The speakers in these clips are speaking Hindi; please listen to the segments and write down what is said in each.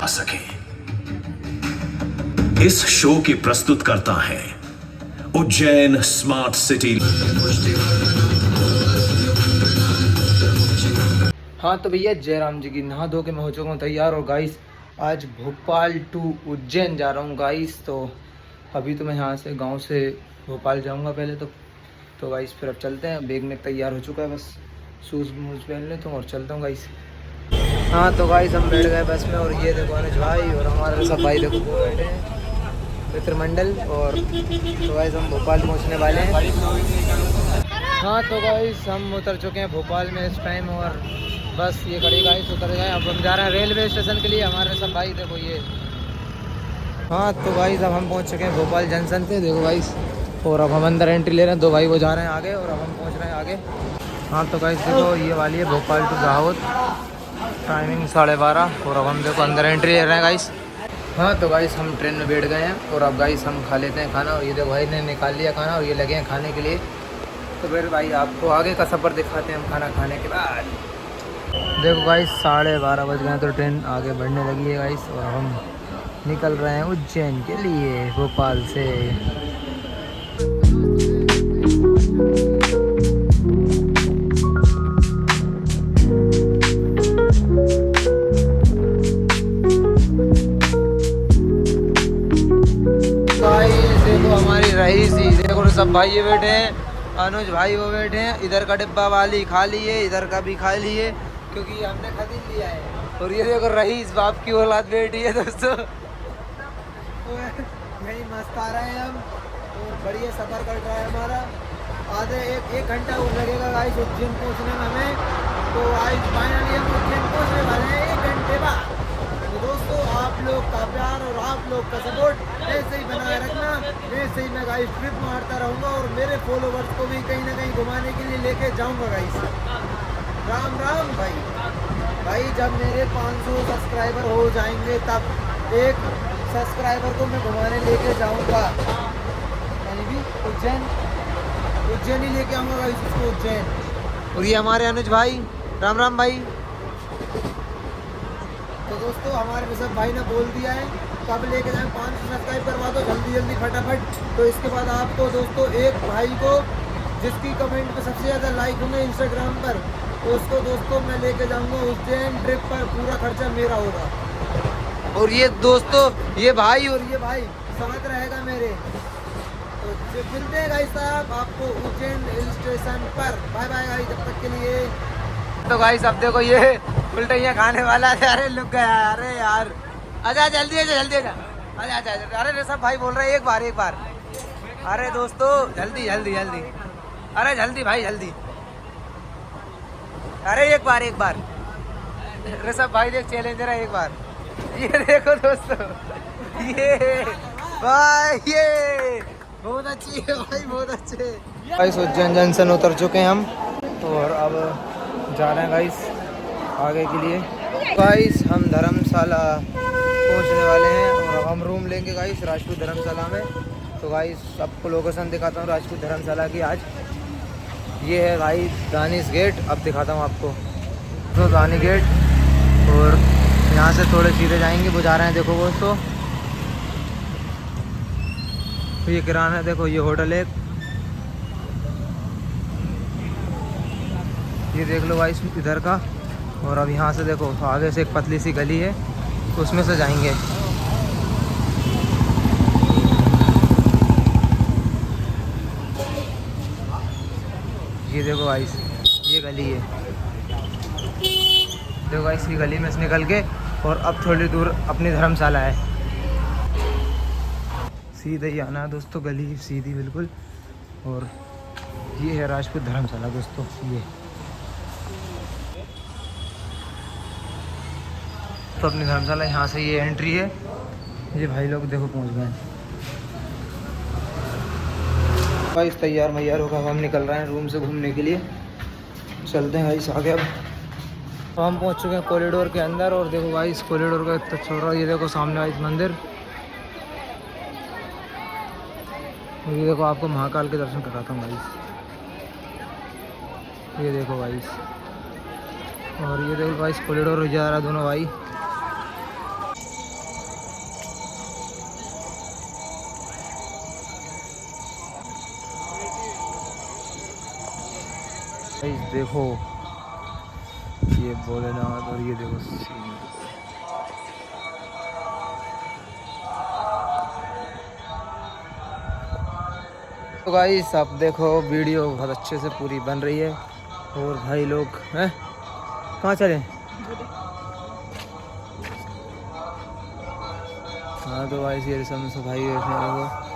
सके। इस शो की प्रस्तुत करता है उज्जैन स्मार्ट सिटी। हाँ तो भैया जयराम जी की नहा धो के मैं हो चुका हूँ तैयार। और गाइस आज भोपाल टू उज्जैन जा रहा हूँ गाइस। तो अभी तो मैं यहाँ से गांव से भोपाल जाऊँगा पहले तो गाइस फिर अब चलते हैं। बैग में तैयार हो चुका है, बस शूज़ वूज़ पहन लेता हूँ और चलता हूँ गाइस। हाँ तो गाइस हम बैठ गए बस में और ये देखो अनुज भाई और हमारे सब भाई देखो वो बैठे हैं मित्रमंडल। और तो गाइस हम भोपाल पहुँचने वाले हैं। हाँ तो गाइस हम उतर चुके हैं भोपाल में इस टाइम और बस ये खड़ी गाइस उतर गए। अब हम जा रहे हैं रेलवे स्टेशन के लिए। हमारे सब भाई देखो ये। हाँ तो गाइस अब हम पहुँच चुके हैं भोपाल जंक्शन पे देखो गाइस। और अब हम अंदर एंट्री ले रहे हैं। दो भाई वो जा रहे हैं आगे और अब हम पहुँच रहे हैं आगे। हाँ तो गाइस देखो ये वाली है भोपाल टू दाहोद, टाइमिंग 12:30। और अब हम देखो अंदर एंट्री ले रहे हैं गाइस। हाँ तो गाइस हम ट्रेन में बैठ गए हैं और अब गाइस हम खा लेते हैं खाना। और ये देखो भाई ने निकाल लिया खाना और ये लगे हैं खाने के लिए। तो फिर भाई आपको आगे का सफ़र दिखाते हैं हम खाना खाने के बाद। देखो गाइस 12:30 बज गए तो ट्रेन आगे बढ़ने लगी है गाइस। और हम निकल रहे हैं उज्जैन के लिए भोपाल से। देखो हमारी रईसी देखो सब भाई ये बैठे हैं, अनुज भाई वो बैठे हैं। इधर का डिब्बा वाली खा लिए, इधर का भी खा लिए क्योंकि हमने खरीद लिया है। और ये देखो रईस बाप की औलाद बैठी है दोस्तों। यही मस्त आ रहे हैं हम और बढ़िया सफ़र कट रहा है हमारा। आधे एक घंटा और लगेगा गाइस उज्जैन पहुँचने में हमें। तो आज फाइनली हम उज्जैन पहुँचने वाले हैं 1 घंटे बाद। तो दोस्तों आप लोग का प्यार और आप लोग का सपोर्ट ऐसे ही बनाए रखना। ऐसे ही मैं गाइस ट्रिप मारता रहूँगा और मेरे फॉलोवर्स को भी कहीं ना कहीं घुमाने के लिए लेके जाऊँगा गाइस। राम राम भाई जब मेरे 500 सब्सक्राइबर हो जाएंगे तब एक सब्सक्राइबर को मैं घुमाने लेके जाऊँगा कहीं भी उज्जैन ही लेके आऊँगा गाइस उसको उज्जैन। और ये हमारे अनुज भाई, राम राम भाई। तो दोस्तों हमारे सब भाई ने बोल दिया है कब लेके जाएं 500 सब्सक्राइब करवा दो जल्दी फटाफट। तो इसके बाद आपको दोस्तों एक भाई को जिसकी कमेंट पे सबसे ज़्यादा लाइक होंगे इंस्टाग्राम पर, तो उसको दोस्तों मैं लेके जाऊंगा उज्जैन ट्रिप पर। पूरा खर्चा मेरा होगा। और ये दोस्तों ये भाई और ये भाई साथ रहेगा मेरे। तो मिलते हैं गाइस साहब आपको उज्जैन हिल स्टेशन पर। बाय बाय गाइस जब तक के लिए। तो गाइस अब देखो ये उल्टा खाने वाला है। अरे लुक गया, अरे यार आजा जल्दी आजा आजा। अरे सब भाई बोल रहे हैं एक बार। अरे दोस्तों जल्दी अरे जल्दी भाई जल्दी। अरे एक बार। अरे सब भाई देख चैलेंजर है एक बार। ये देखो दोस्तों ये भाई ये बहुत अच्छी है भाई, बहुत अच्छे। गाइस उज्जैन जंक्शन उतर चुके हैं हम और अब जा रहे हैं गाइस आगे के लिए। गाइस हम धर्मशाला पहुंचने वाले हैं और अब हम रूम लेंगे गाइस राजपूत धर्मशाला में। तो गाइस आपको लोकेशन दिखाता हूँ राजपूत धर्मशाला की आज। ये है गाइस दानिश गेट। अब दिखाता हूँ आपको तो दानी गेट। और यहाँ से थोड़े सीधे जाएंगे वो जा रहे हैं देखो वो तो ये किराना देखो ये होटल है। ये देख लो गाइस इधर का। और अब यहाँ से देखो आगे से एक पतली सी गली है उसमें से जाएंगे। ये देखो गाइस ये गली है। देखो गाइस ये गली में से निकल के और अब थोड़ी दूर अपनी धर्मशाला है। सीधे ही आना है दोस्तों, गली सीधी बिल्कुल। और ये है राजपूत धर्मशाला दोस्तों। ये तो अपनी धर्मशाला यहाँ से ये एंट्री है। ये भाई लोग देखो पहुँच गए भाई। तैयार मैयार होगा हम निकल रहे हैं रूम से घूमने के लिए। चलते हैं भाई आगे। अब हम पहुँच चुके हैं कॉरिडोर के अंदर। और देखो भाई इस कॉरिडोर का इतना चल रहा है। ये देखो सामने भाई मंदिर। ये देखो आपको महाकाल के दर्शन कराता हूँ भाई। ये देखो भाई। और ये देखो भाई कॉरिडोर जा रहा है दोनों भाई। देखो ये भोलेनाथ और ये देखो सीन। तो गाइस आप देखो वीडियो बहुत अच्छे से पूरी बन रही है और भाई लोग हैं कहाँ चले। हाँ तो गाइस ये सब सफाई बैठने।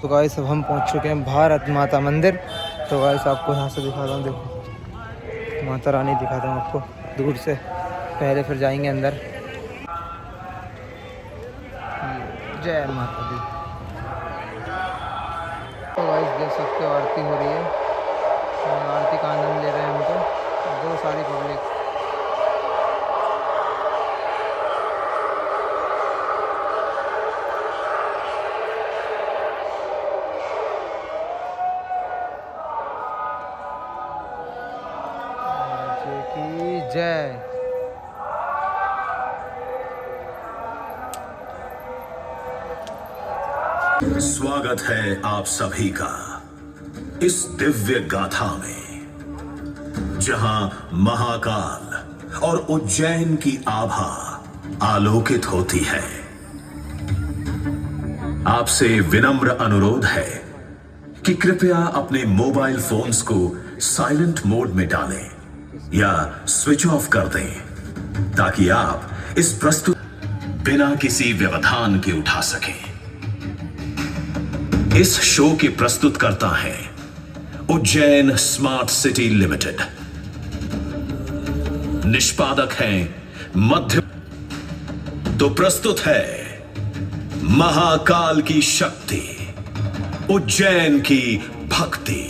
तो गाइस अब हम पहुंच चुके हैं भारत माता मंदिर। तो गाइस आपको यहाँ से दिखाता हूँ, देखो माता रानी दिखाता हूँ आपको दूर से पहले, फिर जाएंगे अंदर। जय माता दी। तो गाइस देख सकते हो आरती हो रही है, आरती का आनंद ले रहे हैं हम तो, दो सारी पब्लिक। जय। स्वागत है आप सभी का इस दिव्य गाथा में, जहां महाकाल और उज्जैन की आभा आलोकित होती है। आपसे विनम्र अनुरोध है कि कृपया अपने मोबाइल फोन्स को साइलेंट मोड में डालें या स्विच ऑफ कर दें, ताकि आप इस प्रस्तुत बिना किसी व्यवधान के उठा सकें। इस शो के प्रस्तुत करता है उज्जैन स्मार्ट सिटी लिमिटेड। निष्पादक हैं मध्य। तो प्रस्तुत है महाकाल की शक्ति, उज्जैन की भक्ति।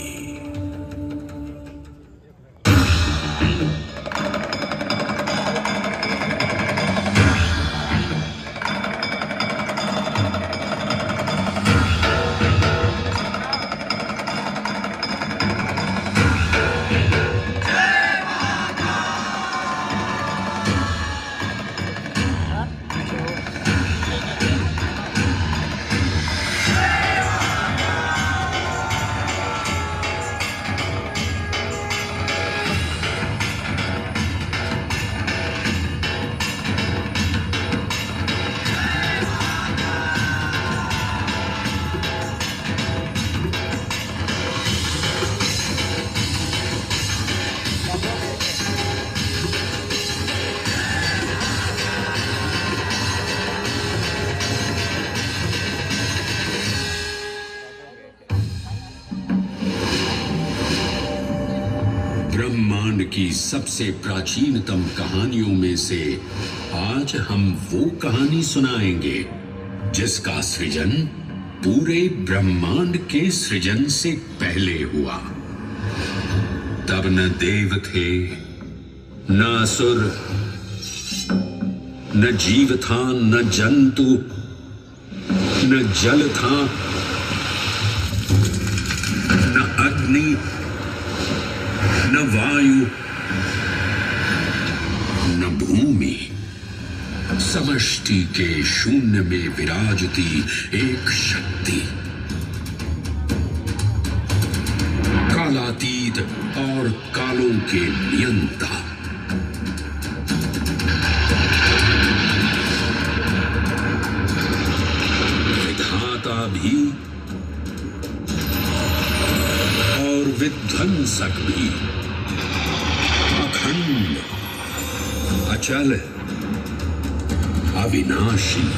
ब्रह्मांड की सबसे प्राचीनतम कहानियों में से आज हम वो कहानी सुनाएंगे जिसका सृजन पूरे ब्रह्मांड के सृजन से पहले हुआ। तब न देव थे, न असुर, न जीव था, न जंतु, न जल था, न अग्नि, न वायु, न भूमि। समष्टि के शून्य में विराजती एक शक्ति, कालातीत और कालों के नियंता। विधाता भी और विध्वंसक भी, अखंड, अचल, अविनाशी।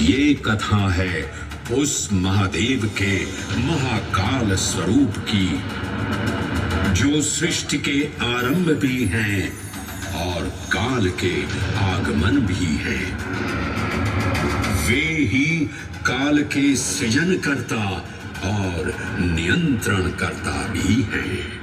ये कथा है उस महादेव के महाकाल स्वरूप की, जो सृष्टि के आरंभ भी हैं और काल के आगमन भी हैं। वे ही काल के सृजन करता और नियंत्रण करता भी हैं।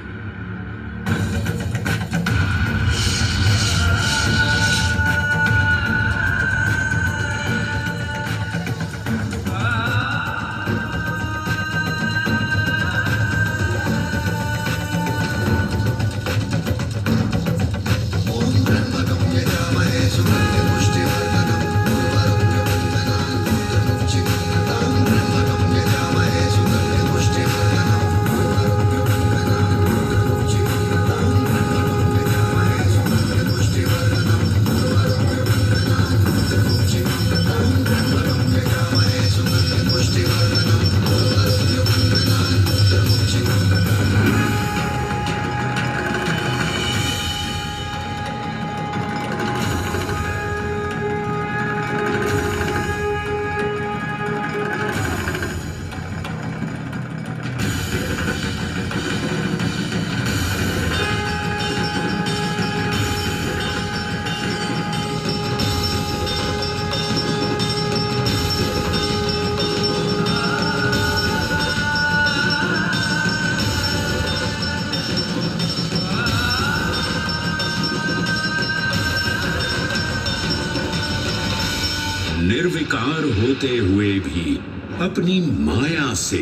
निर्विकार होते हुए भी अपनी माया से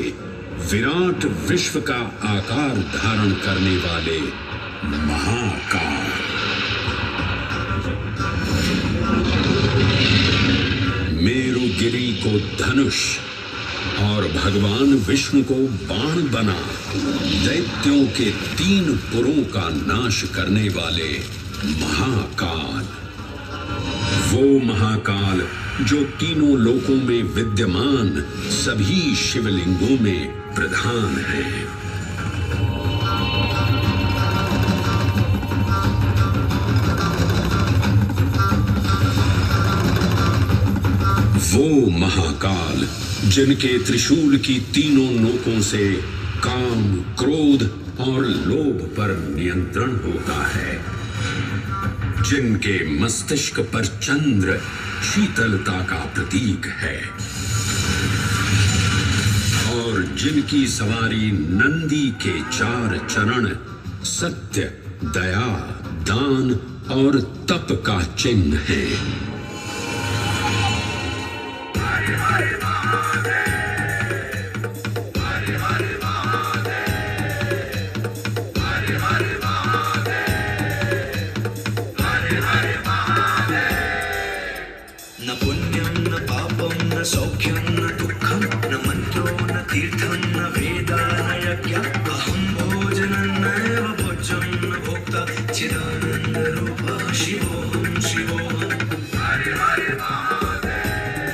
विराट विश्व का आकार धारण करने वाले महाकाल। मेरुगिरी को धनुष और भगवान विष्णु को बाण बना दैत्यों के 3 पुरों का नाश करने वाले महाकाल। वो महाकाल जो तीनों लोकों में विद्यमान सभी शिवलिंगों में प्रधान है। वो महाकाल जिनके त्रिशूल की तीनों नोकों से काम, क्रोध और लोभ पर नियंत्रण होता है, जिनके मस्तिष्क पर चंद्र शीतलता का प्रतीक है और जिनकी सवारी नंदी के 4 चरण सत्य, दया, दान और तप का चिन्ह है। न पुण्यं न पापं न सौख्यं न दुःखं न मन्त्रो न तीर्थं न वेदा न यज्ञः अहं भोजनं नैव भोज्यं न भोक्ता चिदानन्दरूपः शिवोऽहं शिवोऽहम्। हरे हरे महादेव,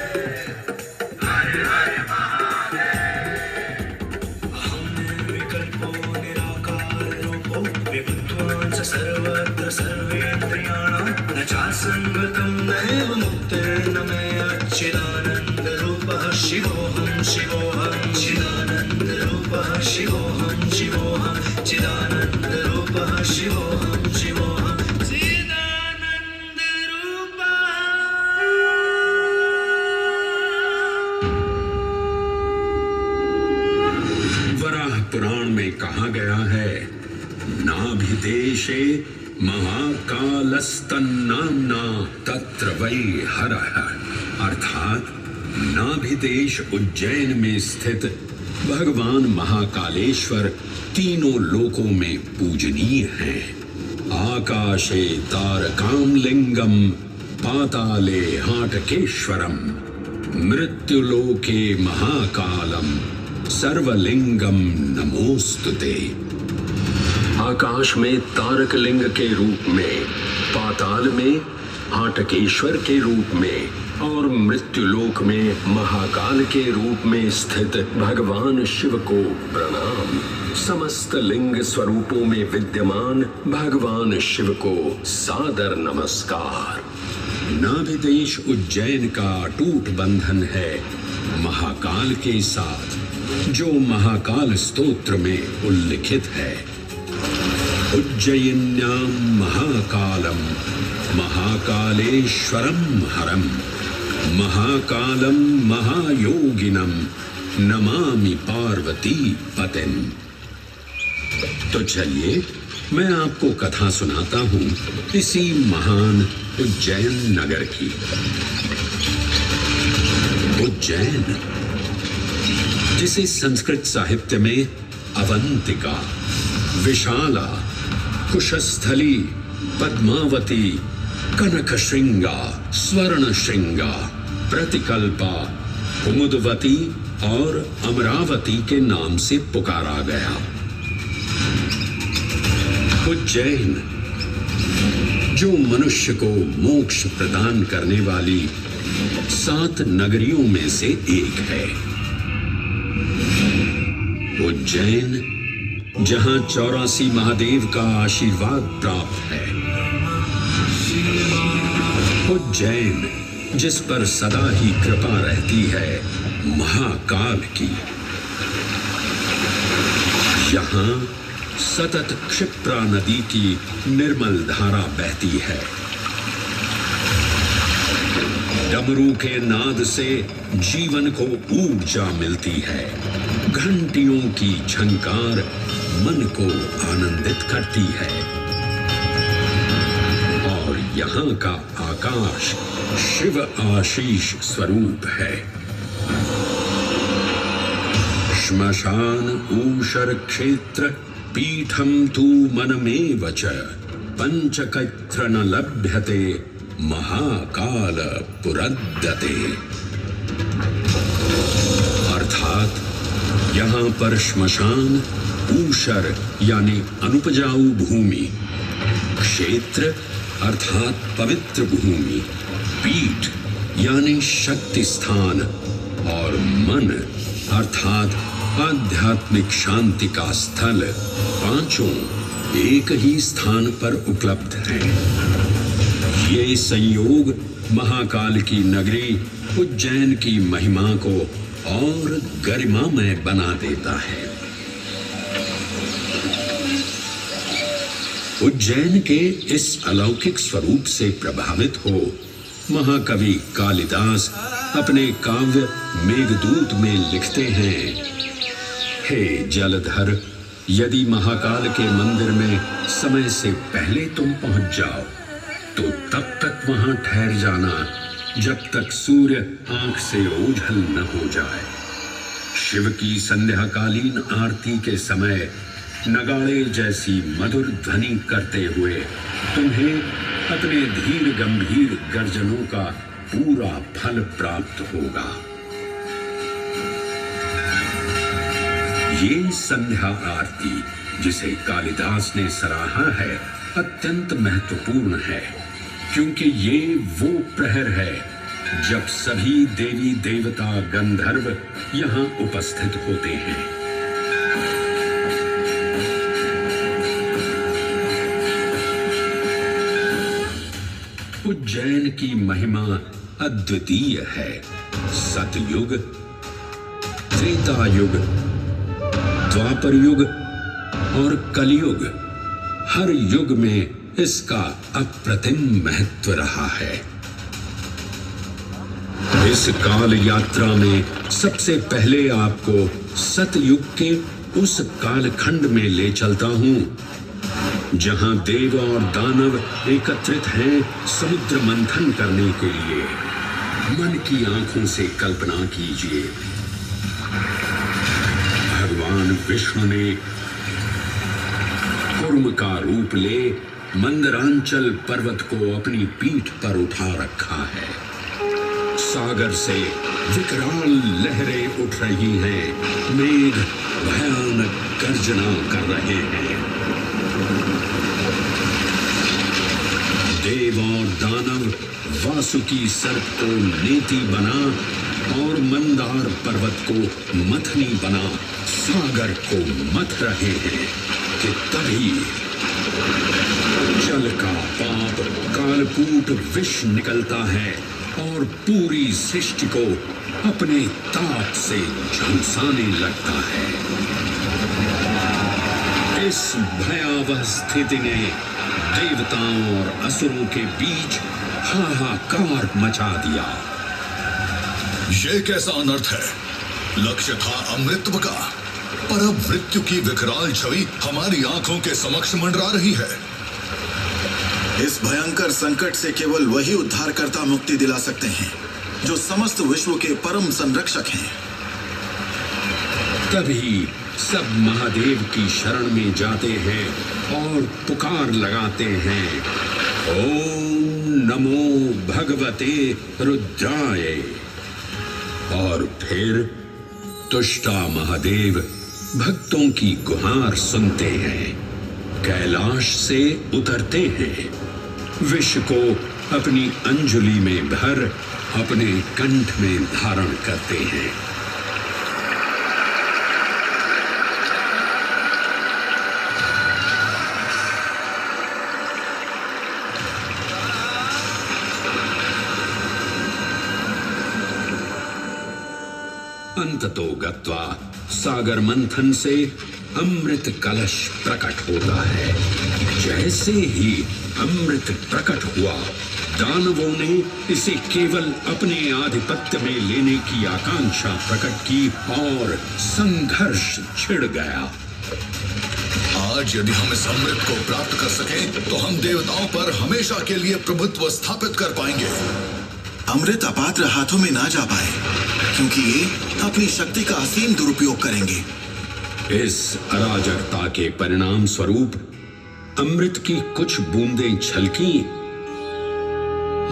हरे हरे महादेव। अहं निर्विकल्पो निराकाररूपो विभुत्वान् च सर्वत्र सर्वेन्द्रियाणां न चासङ्गतं नैव मुक्तेन मे चिदानन्दरूपः शिवोऽहं शिवोऽहं चिदानन्दरूपः शिवोऽहं शिवोऽहं चिदानन्दरूपः शिवोऽहं शिवोऽहं वराह पुराण में कहा गया है, नाभिदेशे महाकालस्तन्नाम्ना तत्र वै हरः, अर्थात नाभिदेश उज्जैन में स्थित भगवान महाकालेश्वर तीनों लोकों में पूजनीय हैं। आकाशे तारकामलिंगम पाताले हाटकेश्वरम मृत्युलोके महाकालम सर्वलिंगम नमोस्तुते। आकाश में तारक लिंग के रूप में, पाताल में हाटकेश्वर के रूप में और मृत्युलोक में महाकाल के रूप में स्थित भगवान शिव को प्रणाम। समस्त लिंग स्वरूपों में विद्यमान भगवान शिव को सादर नमस्कार। नाभिदेश उज्जैन का अटूट बंधन है महाकाल के साथ, जो महाकाल स्तोत्र में उल्लिखित है। उज्जयिन्यां महाकालम महाकालेश्वरम हरम महाकालम महायोगिनम नमामि पार्वती पतिम। तो चलिए मैं आपको कथा सुनाता हूं इसी महान उज्जैन नगर की। उज्जैन, जिसे संस्कृत साहित्य में अवंतिका, विशाला, कुशस्थली, पद्मावती, कनकश्रृंगा, स्वर्णश्रृंगा, प्रतिकल्पा, कुमुदवती और अमरावती के नाम से पुकारा गया। उज्जैन, जो मनुष्य को मोक्ष प्रदान करने वाली 7 नगरियों में से एक है। उज्जैन, जहां 84 महादेव का आशीर्वाद प्राप्त है। उज्जैन, जिस पर सदा ही कृपा रहती है महाकाल की। यहां सतत क्षिप्रा नदी की निर्मल धारा बहती है। डमरू के नाद से जीवन को ऊर्जा मिलती है। घंटियों की झंकार मन को आनंदित करती है। और यहाँ का आकाश शिव आशीष स्वरूप है। श्मशान ऊषर क्षेत्र पीठम तू मनमेव च पंचकत्र न लभ्यते महाकाल पुरद्यते। अर्थात यहाँ पर श्मशान, ऊषर यानी अनुपजाऊ भूमि, क्षेत्र अर्थात पवित्र भूमि, पीठ यानी शक्ति स्थान और मन अर्थात आध्यात्मिक शांति का स्थल पांचों एक ही स्थान पर उपलब्ध हैं। ये संयोग महाकाल की नगरी उज्जैन की महिमा को और गरिमामय बना देता है। उज्जैन के इस अलौकिक स्वरूप से प्रभावित हो महाकवि कालिदास अपने काव्य मेघदूत में लिखते हैं, हे जलधर, यदि महाकाल के मंदिर में समय से पहले तुम पहुंच जाओ तो तब तक वहां ठहर जाना जब तक सूर्य आंख से ओझल न हो जाए। शिव की संध्याकालीन आरती के समय नगाड़े जैसी मधुर ध्वनि करते हुए तुम्हें अपने धीर गंभीर गर्जनों का पूरा फल प्राप्त होगा। ये संध्या आरती जिसे कालिदास ने सराहा है अत्यंत महत्वपूर्ण है, क्योंकि ये वो प्रहर है जब सभी देवी देवता गंधर्व यहाँ उपस्थित होते हैं। उज्जैन की महिमा अद्वितीय है। सतयुग, त्रेता युग, द्वापर युग और कलयुग, हर युग में इसका अप्रतिम महत्व रहा है। इस काल यात्रा में सबसे पहले आपको सतयुग के उस कालखंड में ले चलता हूं जहां देव और दानव एकत्रित हैं समुद्र मंथन करने के लिए। मन की आंखों से कल्पना कीजिए, भगवान विष्णु ने कूर्म का रूप ले मंदरांचल पर्वत को अपनी पीठ पर उठा रखा है। सागर से विकराल लहरें उठ रही हैं, मेघ भयानक गर्जना कर रहे हैं। देव और दानव वासुकी सर्प को नेति बना और मंदार पर्वत को मथनी बना सागर को मथ रहे हैं कि तभी जल का पाप कालकूट विष निकलता है और पूरी सृष्टि को अपने ताप से झुलसाने लगता है। इस भयावह स्थिति ने देवताओं और असुरों के बीच हाहाकार मचा दिया। ये कैसा अनर्थ है? लक्ष्य था अमृतत्व का, पर अब मृत्यु की विकराल छवि हमारी आंखों के समक्ष मंडरा रही है। इस भयंकर संकट से केवल वही उद्धारकर्ता मुक्ति दिला सकते हैं जो समस्त विश्व के परम संरक्षक हैं। तभी सब महादेव की शरण में जाते हैं और पुकार लगाते हैं, ओम नमो भगवते रुद्राय। और फिर तुष्टा महादेव भक्तों की गुहार सुनते हैं, कैलाश से उतरते हैं, विष को अपनी अंजुलि में भर अपने कंठ में धारण करते हैं। अंततो गत्वा सागर मंथन से अमृत कलश प्रकट होता है। जैसे ही अमृत प्रकट हुआ, दानवों ने इसे केवल अपने आधिपत्य में लेने की आकांक्षा प्रकट की और संघर्ष छिड़ गया। आज यदि हम इस अमृत को प्राप्त कर सकें तो हम देवताओं पर हमेशा के लिए प्रभुत्व स्थापित कर पाएंगे। अमृत अपात्र हाथों में ना जा पाए, क्योंकि ये अपनी शक्ति का असीम दुरुपयोग करेंगे। इस अराजकता के परिणाम स्वरूप अमृत की कुछ बूंदें छलकी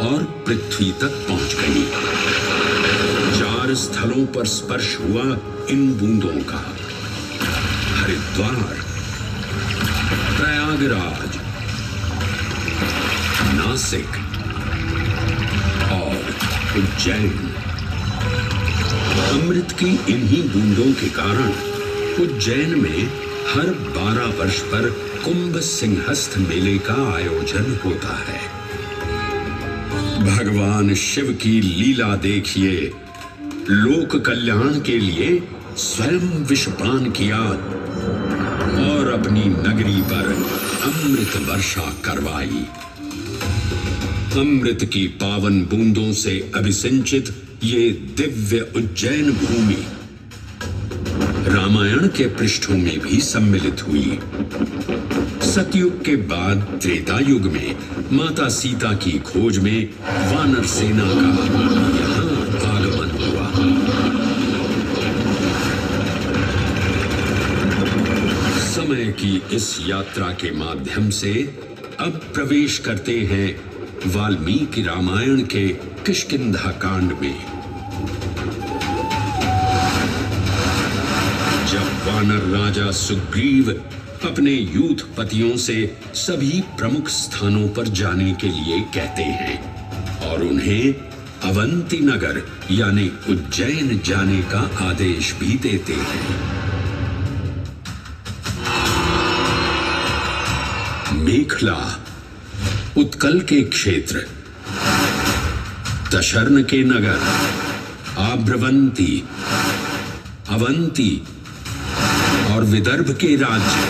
और पृथ्वी तक पहुंच गई। 4 स्थलों पर स्पर्श हुआ इन बूंदों का। हरिद्वार, प्रयागराज, नासिक और उज्जैन। अमृत की इन्हीं बूंदों के कारण उज्जैन में हर 12 वर्ष पर कुंभ सिंहस्थ मेले का आयोजन होता है। भगवान शिव की लीला देखिए, लोक कल्याण के लिए स्वयं विषपान किया और अपनी नगरी पर अमृत वर्षा करवाई। अमृत की पावन बूंदों से अभिसिंचित ये दिव्य उज्जैन भूमि रामायण के पृष्ठों में भी सम्मिलित हुई। सतयुग के बाद त्रेता युग में माता सीता की खोज में वानर सेना का यहाँ आगमन हुआ। समय की इस यात्रा के माध्यम से अब प्रवेश करते हैं वाल्मीकि रामायण के किष्किंधा कांड में। जब वानर राजा सुग्रीव अपने यूथपतियों से सभी प्रमुख स्थानों पर जाने के लिए कहते हैं और उन्हें अवंती नगर यानी उज्जैन जाने का आदेश भी देते हैं। मेखला, उत्कल के क्षेत्र, दशर्न के नगर, आब्रवंती, अवंती और विदर्भ के राज्य,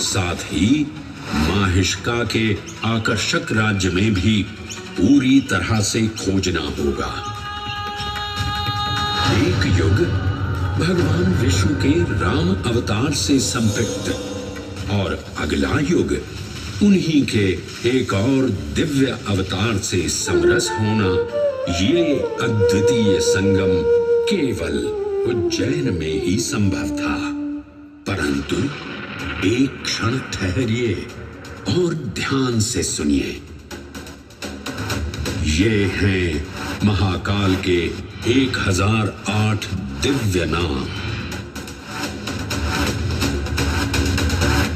साथ ही माहिष्का के आकर्षक राज्य में भी पूरी तरह से खोजना होगा। एक युग भगवान विष्णु के राम अवतार से संपृक्त और अगला युग उन्हीं के एक और दिव्य अवतार से समरस होना, ये अद्वितीय संगम केवल उज्जैन में ही संभव था। परंतु एक क्षण ठहरिए और ध्यान से सुनिए। ये हैं महाकाल के 1008 दिव्य नाम।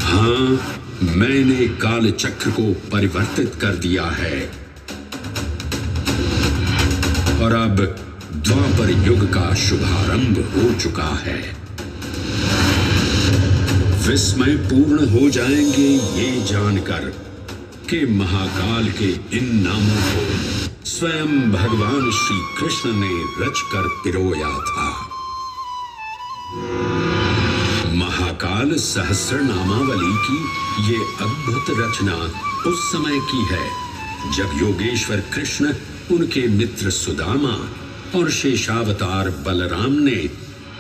हाँ, मैंने काल चक्र को परिवर्तित कर दिया है और अब द्वापर युग का शुभारंभ हो चुका है। विस्मय पूर्ण हो जाएंगे ये जानकर कि महाकाल के इन नामों को स्वयं भगवान श्री कृष्ण ने रचकर पिरोया था। महाकाल सहस्र नामावली की ये अद्भुत रचना उस समय की है जब योगेश्वर कृष्ण, उनके मित्र सुदामा और शेषावतार बलराम ने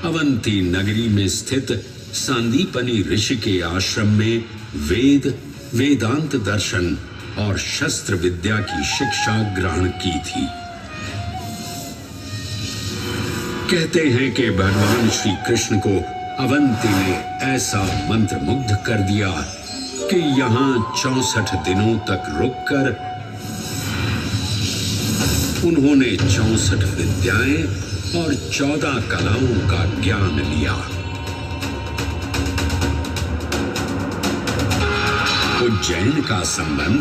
अवंती नगरी में स्थित सांदीपनी ऋषि के आश्रम में वेदांत दर्शन और शस्त्र विद्या की शिक्षा ग्रहण की थी। कहते हैं कि भगवान श्री कृष्ण को अवंती ने ऐसा मंत्र मुग्ध कर दिया कि यहाँ 64 दिनों तक रुककर उन्होंने 64 विद्याएं और 14 कलाओं का ज्ञान लिया। उज्जैन का संबंध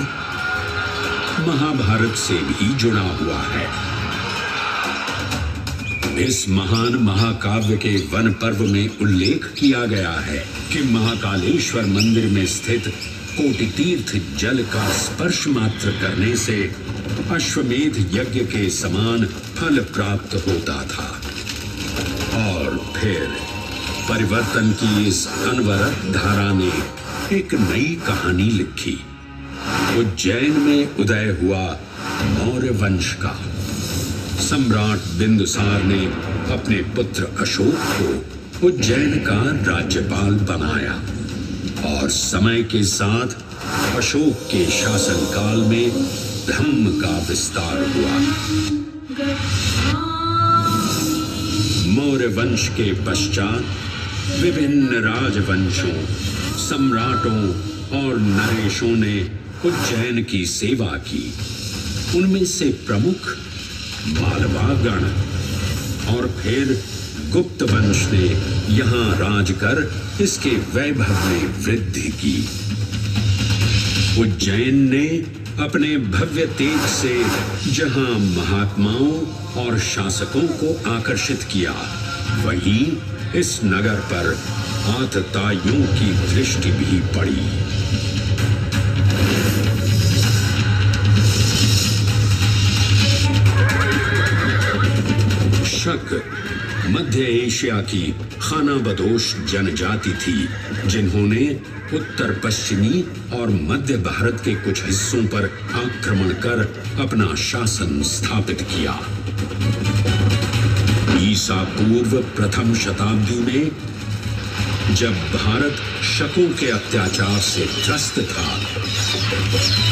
महाभारत से भी जुड़ा हुआ है। इस महान महाकाव्य के वन पर्व में उल्लेख किया गया है कि महाकालेश्वर मंदिर में स्थित कोटि तीर्थ जल का स्पर्श मात्र करने से अश्वमेध यज्ञ के समान फल प्राप्त होता था। और फिर परिवर्तन की इस अनवरत धारा ने एक नई कहानी लिखी। उज्जैन में उदय हुआ मौर्य वंश का। सम्राट बिंदुसार ने अपने पुत्र अशोक को उज्जैन का राज्यपाल बनाया। और समय के साथ अशोक के शासनकाल में धम्म का विस्तार हुआ। मौर्य वंश के पश्चात विभिन्न राजवंशों, सम्राटों और नरेशों ने उज्जैन की सेवा की। उनमें से प्रमुख मालवागण और फिर गुप्त वंश ने यहाँ राज कर इसके वैभव में वृद्धि की। उज्जैन ने अपने भव्य तेज से जहां महात्माओं और शासकों को आकर्षित किया, वहीं इस नगर पर आतताइयों की दृष्टि भी पड़ी। शक मध्य एशिया की खानाबदोश जनजाति थी, जिन्होंने उत्तर पश्चिमी और मध्य भारत के कुछ हिस्सों पर आक्रमण कर अपना शासन स्थापित किया। ईसा पूर्व प्रथम शताब्दी में जब भारत शकों के अत्याचार से त्रस्त था,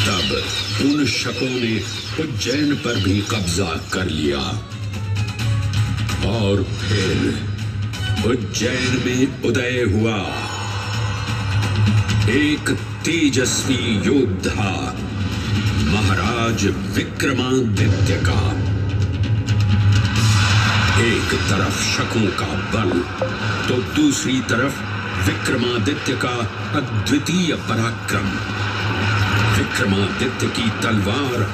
तब उन शकों ने उज्जैन पर भी कब्जा कर लिया और फिर उज्जैन में उदय हुआ एक तेजस्वी योद्धा, महाराज विक्रमादित्य का। एक तरफ शकों का बल तो दूसरी तरफ विक्रमादित्य का अद्वितीय पराक्रम। विक्रमादित्य की तलवार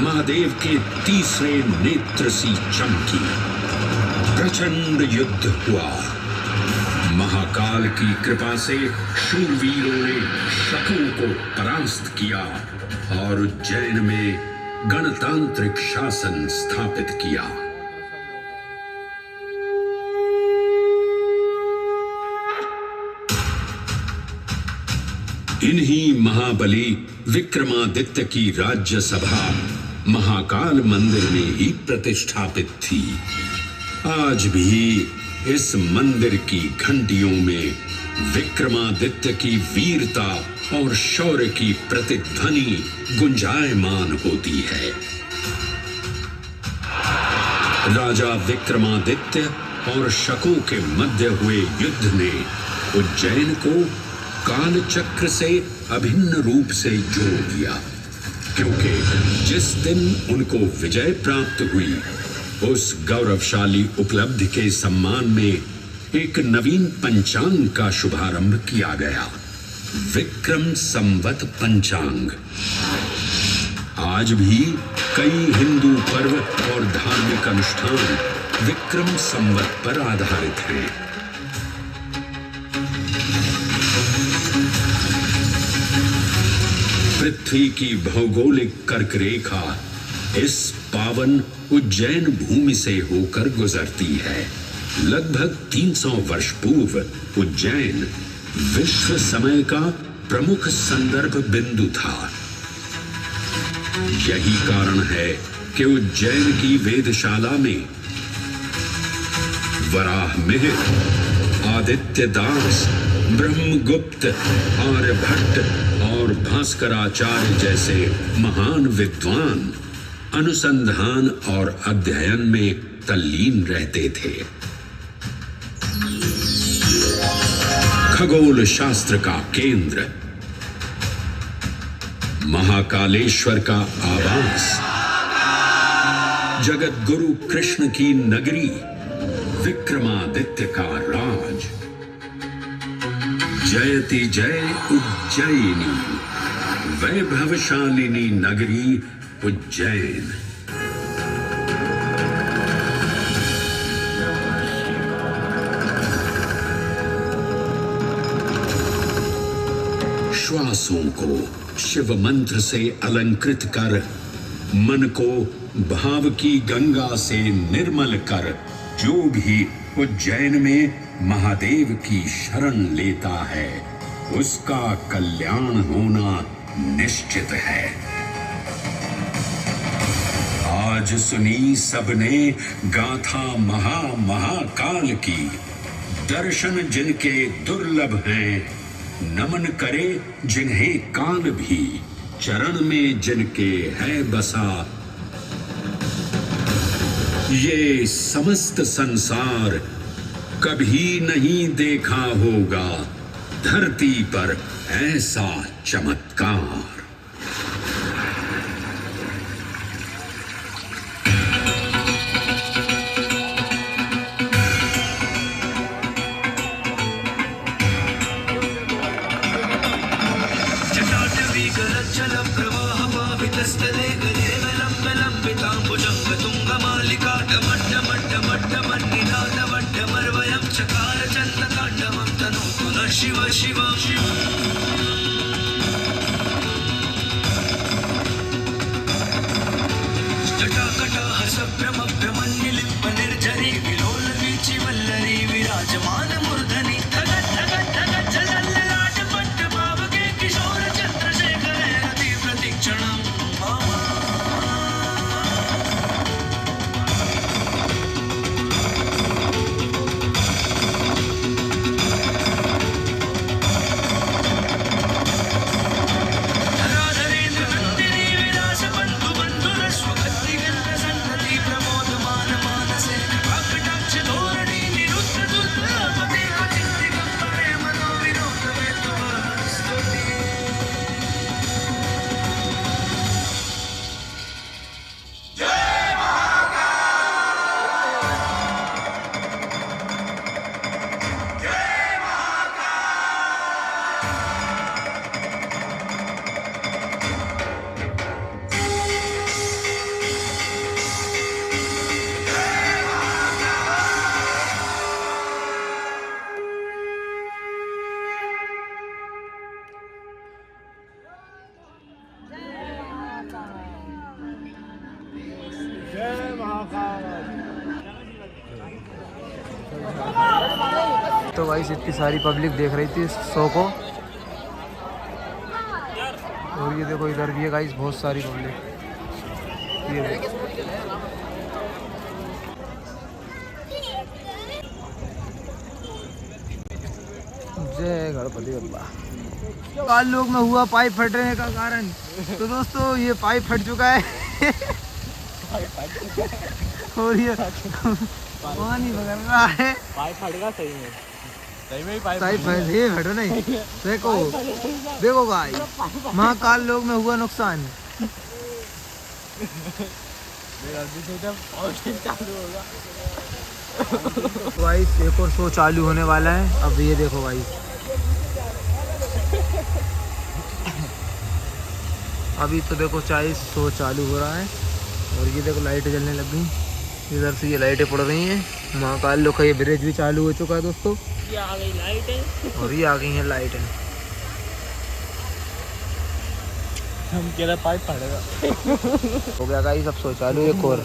महादेव के तीसरे नेत्र सी चमकी। प्रचंड युद्ध हुआ। महाकाल की कृपा से शूरवीरों ने शकों को परास्त किया और उज्जैन में गणतांत्रिक शासन स्थापित किया। इन्हीं महाबली विक्रमादित्य की राज्यसभा महाकाल मंदिर में ही प्रतिष्ठापित थी। आज भी इस मंदिर की घंटियों में विक्रमादित्य की वीरता और शौर्य की प्रतिध्वनि गुंजायमान होती है। राजा विक्रमादित्य और शकों के मध्य हुए युद्ध ने उज्जैन को काल चक्र से अभिन्न रूप से जोड़ दिया, क्योंकि जिस दिन उनको विजय प्राप्त हुई, उस गौरवशाली उपलब्धि के सम्मान में एक नवीन पंचांग का शुभारंभ किया गया, विक्रम संवत पंचांग। आज भी कई हिंदू पर्व और धार्मिक अनुष्ठान विक्रम संवत पर आधारित हैं। पृथ्वी की भौगोलिक कर्क रेखा इस पावन उज्जैन भूमि से होकर गुजरती है। लगभग 300 वर्ष पूर्व उज्जैन विश्व समय का प्रमुख संदर्भ बिंदु था। यही कारण है कि उज्जैन की वेदशाला में वराहमिहिर, आदित्य दास, ब्रह्मगुप्त, आर्यभट्ट और भास्कराचार्य जैसे महान विद्वान अनुसंधान और अध्ययन में तल्लीन रहते थे। खगोल शास्त्र का केंद्र, महाकालेश्वर का आवास, जगत गुरु कृष्ण की नगरी, विक्रमादित्य का राज। जयति जय उज्जैनी, वैभवशालिनी नगरी उज्जैन। श्वासों को शिव मंत्र से अलंकृत कर, मन को भाव की गंगा से निर्मल कर, जो भी उज्जैन में महादेव की शरण लेता है, उसका कल्याण होना निश्चित है। आज सुनी सबने गाथा महाकाल की, दर्शन जिनके दुर्लभ हैं, नमन करे जिन्हें काल भी, चरण में जिनके है बसा। ये समस्त संसार कभी नहीं देखा होगा धरती पर ऐसा चमत्कार। जटाटवीगलज्जल प्रवाह पावितस्थले गले लम्बिताम्बुजङ्ग तुङ्गमालिका डमड्डमड्डमड्डमन्निनादवड्डमर्वयं चकार चन्द्रताण्डवं तनोतु नः शिव शिव शिव। जटाकटाह सभ्रमभ्रमन्निलिम्ब निर्झरी विलोल वीचि वल्लरी विराजमान मूर्धनि धगत् धगत् धगत् जलल्ललाट पट्ट पावके किशोर चन्द्रशेखर रति प्रतीक्षणम् मम। धराधरेन्द्र नन्दिनी विलास बन्धु बन्धुरस्वगतिगन्ध सन्नति प्रमोदमान मानसे कृपाकटाक्ष धोरणी निरुद्ध दुर्लभते चित्तिगम्बरे मनोविनोद वेतुवस्तुति। तो गाइस इतनी सारी पब्लिक देख रही थी शो को, और ये देखो इधर भी है गाइस बहुत सारी पब्लिक। ये देखो जय गणपति बप्पा। काल लोग में हुआ पाइप फटने का कारण, तो दोस्तों ये पाइप फट चुका है और ये पानी बगल रहा है। पाइप फटेगा सही में, सही में ही पाइप ये फटो नहीं। देखो देखो गाइस महाकाल लोग में हुआ नुकसान। गाइस एक और शो चालू होने वाला है। अब ये देखो गाइस, अभी तो देखो चाय शो चालू हो रहा है, और ये देखो लाइटें जलने लग गई। इधर से ये लाइटें पड़ रही हैं। महाकाल लोग का ये ब्रिज भी चालू हो चुका है दोस्तों। ये आ गई लाइटें, और ये आ गई हैं लाइटें। हम कह रहे पाइप फटेगा। हो गया गाइस, अब शो चालू एक और।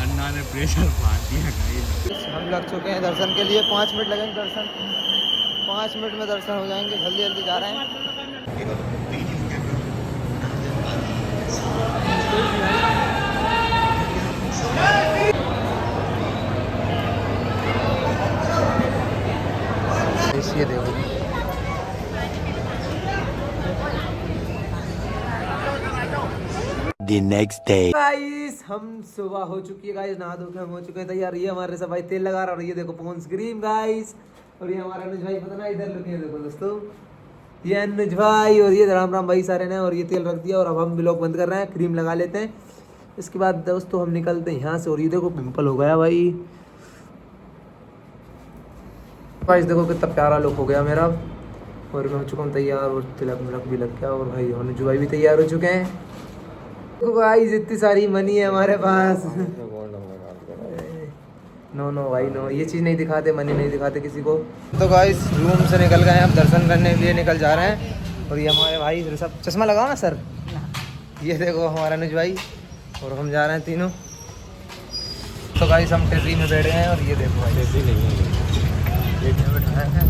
अन्ना ने प्रेशर मार दिया गाइस। हम लग चुके हैं दर्शन के लिए। 5 मिनट लगेंगे दर्शन, 5 मिनट में दर्शन हो जाएंगे। जल्दी जल्दी जा रहे हैं। ये देखो The next day. गाइस हम सुबह हो चुकी है गाइस, नहा धो के हम हो चुके हैं तैयार। ये हमारे सब भाई तेल लगा रहा, और ये देखो पॉन्स क्रीम गाइस, और ये हमारा अनुज भाई पता ना इधर लुके देखो दोस्तों, ये अनुज भाई, और ये राम राम भाई सारे ने। और ये तेल रख दिया और अब हम ब्लॉग बंद कर रहे हैं, क्रीम लगा लेते हैं। इसके बाद दोस्तों हम निकलते हैं यहाँ से। और ये देखो पिंपल हो गया भाई। गाइस देखो कितना प्यारा लुक हो गया मेरा, और मैं हो चुका हूँ तैयार, और तिलक मिलक भी लग गया, और भाई अनुज भाई भी तैयार हो चुके हैं। देखो गाइस इतनी सारी मनी है हमारे पास। नो भाई नो, ये चीज़ नहीं दिखाते, मनी नहीं दिखाते किसी को। तो गाइस रूम से निकल गए हैं, अब दर्शन करने के लिए निकल जा रहे हैं। और ये हमारे भाई सब चश्मा लगाओ ना सर। ये देखो हमारा अनुज भाई, और हम जा रहे हैं तीनों। तो गाइस हम टेसरी में बैठ गए हैं, और ये देखो भाई टेसरी नहीं है, बैठाया है।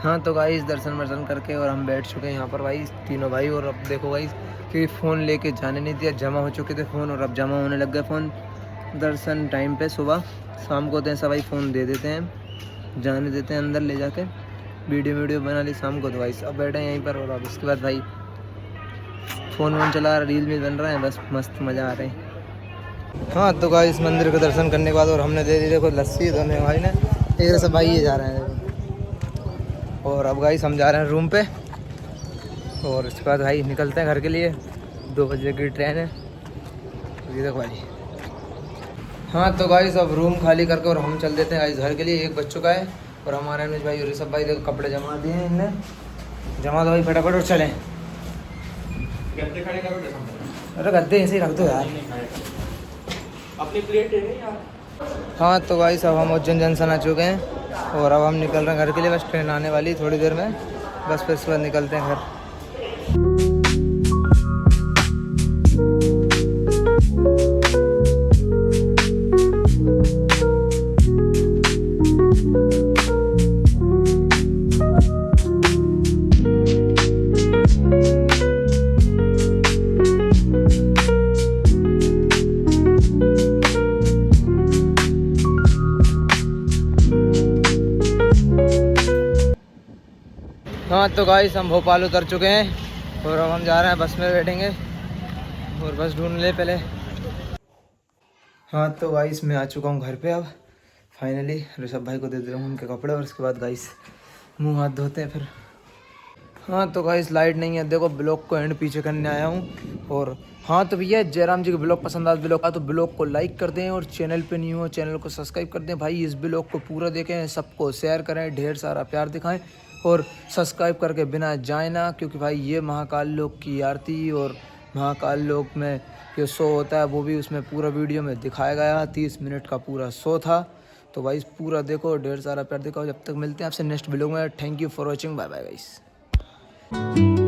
हाँ तो गाइस दर्शन वर्शन करके और हम बैठ चुके हैं यहाँ पर भाई तीनों भाई। और अब देखो गाइस कि फ़ोन लेके जाने नहीं दिया, जमा हो चुके थे फ़ोन, और अब जमा होने लग गए फ़ोन। दर्शन टाइम पे सुबह, शाम को होते हैं सब भाई फ़ोन दे देते हैं, जाने देते हैं अंदर ले जाके, वीडियो बना ली शाम को। तो भाई अब बैठे हैं यहीं पर और अब इसके बाद भाई फ़ोन वोन चला, रील भी बन रहा है, बस मस्त मज़ा आ रहा है। हाँ तो गाइस मंदिर के दर्शन करने के बाद और हमने दे दी देखो लस्सी दोनों भाई ने, एक सब भाई ये जा रहे हैं देखो। और अब गाइस हम जा रहे हैं रूम पे और उसके बाद भाई निकलते हैं घर के लिए, 2 बजे की ट्रेन है। ये देखो भाई। हाँ तो गाइस अब रूम खाली करके और हम चल देते हैं गाइस घर के लिए, 1 बज चुका है। और हमारे अनुज भाई और ऋषभ भाई देखो कपड़े जमा दिए हैं इनने, जमा दो भाई फटाफट और चलें। गद्दे खड़े करो, अरे गद्दे ऐसे ही रख दो यार, अपनी प्लेट है यार। हाँ तो गाइस अब हम उज्जैन जंक्शन आ चुके हैं और अब हम निकल रहे हैं घर के लिए, बस ट्रेन आने वाली थोड़ी देर में, बस फिर उसके बाद निकलते हैं घर। हाँ तो गाइस हम भोपाल उतर चुके हैं और अब हम जा रहे हैं बस में बैठेंगे और बस ढूंढ ले पहले। हाँ तो गाइस मैं आ चुका हूँ घर पे, अब फाइनली ऋषभ भाई को दे दे रहा हूँ उनके कपड़े और उसके बाद गाइस मुंह हाथ धोते हैं फिर। हाँ तो गाइस लाइट नहीं है, देखो ब्लॉग को एंड पीछे करने आया हूँ। और हाँ तो भैया जयराम जी के ब्लॉग पसंद आए ब्लॉग तो ब्लॉग को लाइक कर दें और चैनल पे नहीं हो चैनल को सब्सक्राइब कर दें भाई। इस ब्लॉग को पूरा देखें, सबको शेयर करें, ढेर सारा प्यार दिखाएं और सब्सक्राइब करके बिना जाए ना, क्योंकि भाई ये महाकाल लोक की आरती और महाकाल लोक में जो शो होता है वो भी उसमें पूरा वीडियो में दिखाया गया, 30 मिनट का पूरा शो था। तो भाई पूरा देखो, ढेर सारा प्यार दिखाओ। जब तक मिलते हैं आपसे नेक्स्ट ब्लॉग में, thank you for watching, bye bye guys.